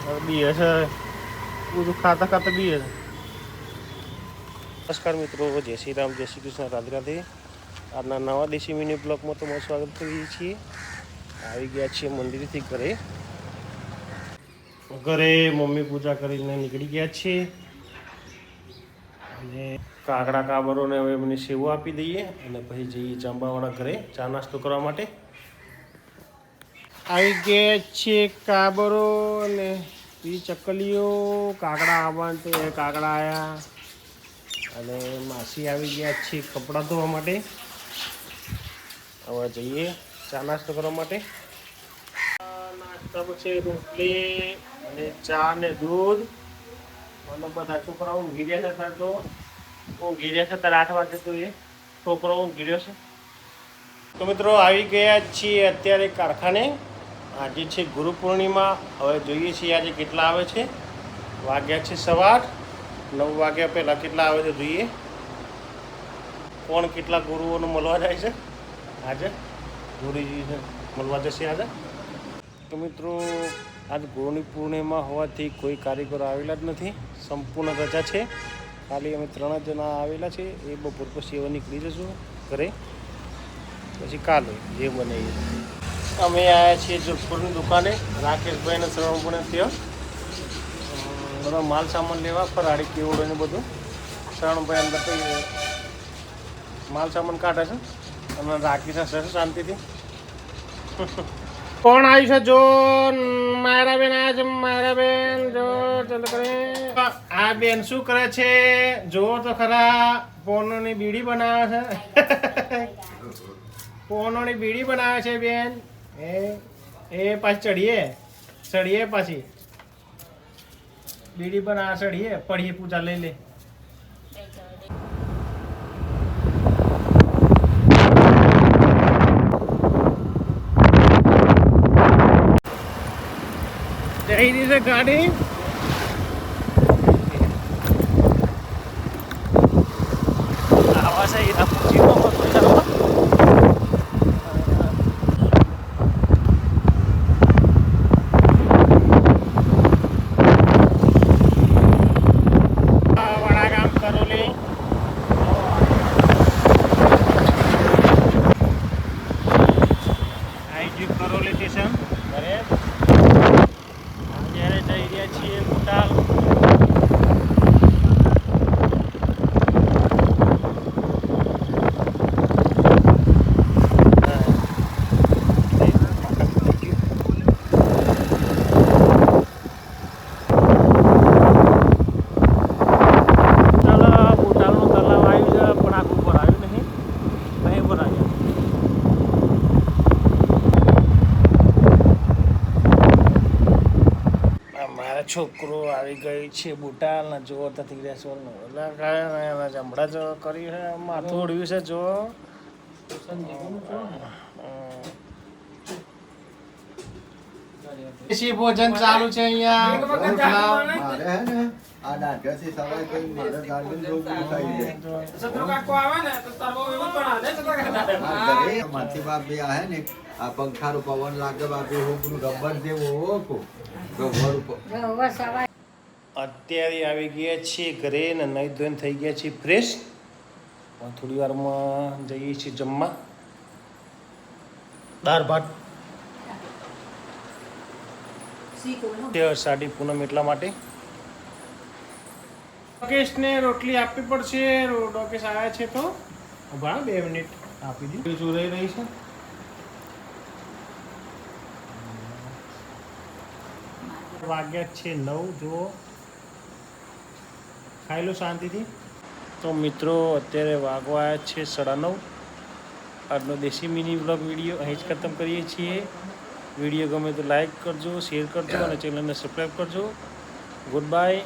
બી હશે બધું ખાતા ખાતા બી હશે. નમસ્કાર મિત્રો, જય શ્રી રામ, જય શ્રી કૃષ્ણ, રાધે રાધે. આજના નવા દેશી મિની બ્લોગમાં તમારું સ્વાગત કરીએ છીએ. આવી ગયા છીએ મંદિરથી ઘરે મમ્મી પૂજા કરીને નીકળી ગયા છીએ અને કાકડા કાબરોને હવે મને સેવો આપી દઈએ અને પછી જઈએ ચાંબાવાળા ઘરે ચા નાસ્તો કરવા માટે. આવી ગયા છીએ કાબરો અને ચકલીઓ. કાકડા આવવાનું તો એ કાકડા આવ્યા અને માસી આવી ગયા છે કપડાં ધોવા માટે. હવે જઈએ ચા નાસ્તો કરવા માટે. નાસ્તા પછી રોટલી અને ચા ને દૂધ અને બધા છોકરાઓ ઊંઘી રહ્યા છે. તો ઊંઘી રહ્યા છે ત્યારે 8 વાગે તો એ છોકરો ઊંઘી રહ્યો છે. તો મિત્રો આવી ગયા છીએ અત્યારે કારખાને. આજે છે ગુરુ પૂર્ણિમા. હવે જોઈએ છીએ આજે કેટલા આવે છે. વાગ્યા છે 9:15. 9 વાગ્યા પહેલાં કેટલા આવે છે જોઈએ. કોણ કેટલા ગુરુઓને મળવા જાય છે આજે. ગુરુજી મળવા જશે આજે. તો મિત્રો આજ ગુરુની પૂર્ણિમા હોવાથી કોઈ કારીગરો આવેલા જ નથી. સંપૂર્ણ રજા છે. ખાલી અમે 3 જણા આવેલા છે. એ બપોર પછી હવે નીકળી જશું ઘરે. પછી કાલે જે બને એ. અમે આવ્યા છીએ જોધપુરની દુકાને. રાકેશભાઈ અને શ્રવણભાઈને ત્યાં બધો માલ સામાન લેવા. ફરાળી કેવડો ને બધું. શ્રવણભાઈ અંદર તો માલ સામાન કાઢે છે અને રાખી છે શાંતિથી. કોણ આવ્યું છે જો? મારા બેન આવ્યા છે. મારા બેન જો ચાલો કરે. આ બેન શું કરે છે જો તો ખરા. પોનોની બીડી બનાવે છે. પોનોની બીડી બનાવે છે બેન. એ પાછી ચડીએ પાછી બીડી બનાવે. ચડીએ પડીએ પૂજા લઈ લે. જઈ રહી છે ગાડી. આવા છે કરોલી સ્ટેશન ઘરે. અત્યારે જઈ રહ્યા છીએ બોટાદ. છોકરો આવી ગઈ છે બોટાદ ને જો થતી રહ્યા છે. હમણાં જ કરી છે માથું ઓળ્યું છે જો. દેશી ભોજન ચાલુ છે અહીંયા. આ પંખાનો પવન લાગે બાપી રબર જેવો. અત્યારે આવી ગયા છીએ ઘરે ને નહીં ધોઈને થઈ ગયા છીએ ફ્રેશ. થોડી વારમાં જઈએ છીએ જમવા. દાળ ભાત સાડી પૂનમ એટલા માટે. લોકેશને રોટલી આપવી પડશે. લોકેશ આવ્યા છે તો 2 મિનિટ આપી દીધી. જોઈ રહી છે. વાગ્યા છે 9. જુઓ ખાઈ લો શાંતિથી. તો મિત્રો અત્યારે વાગવા આવ્યા છે 9:30. આજનો દેશી મિની બ્લોગ વિડીયો અહીં જ ખતમ કરીએ છીએ. વિડીયો ગમે તો લાઈક કરજો, શેર કરજો અને ચેનલને સબસ્ક્રાઈબ કરજો. Good bye.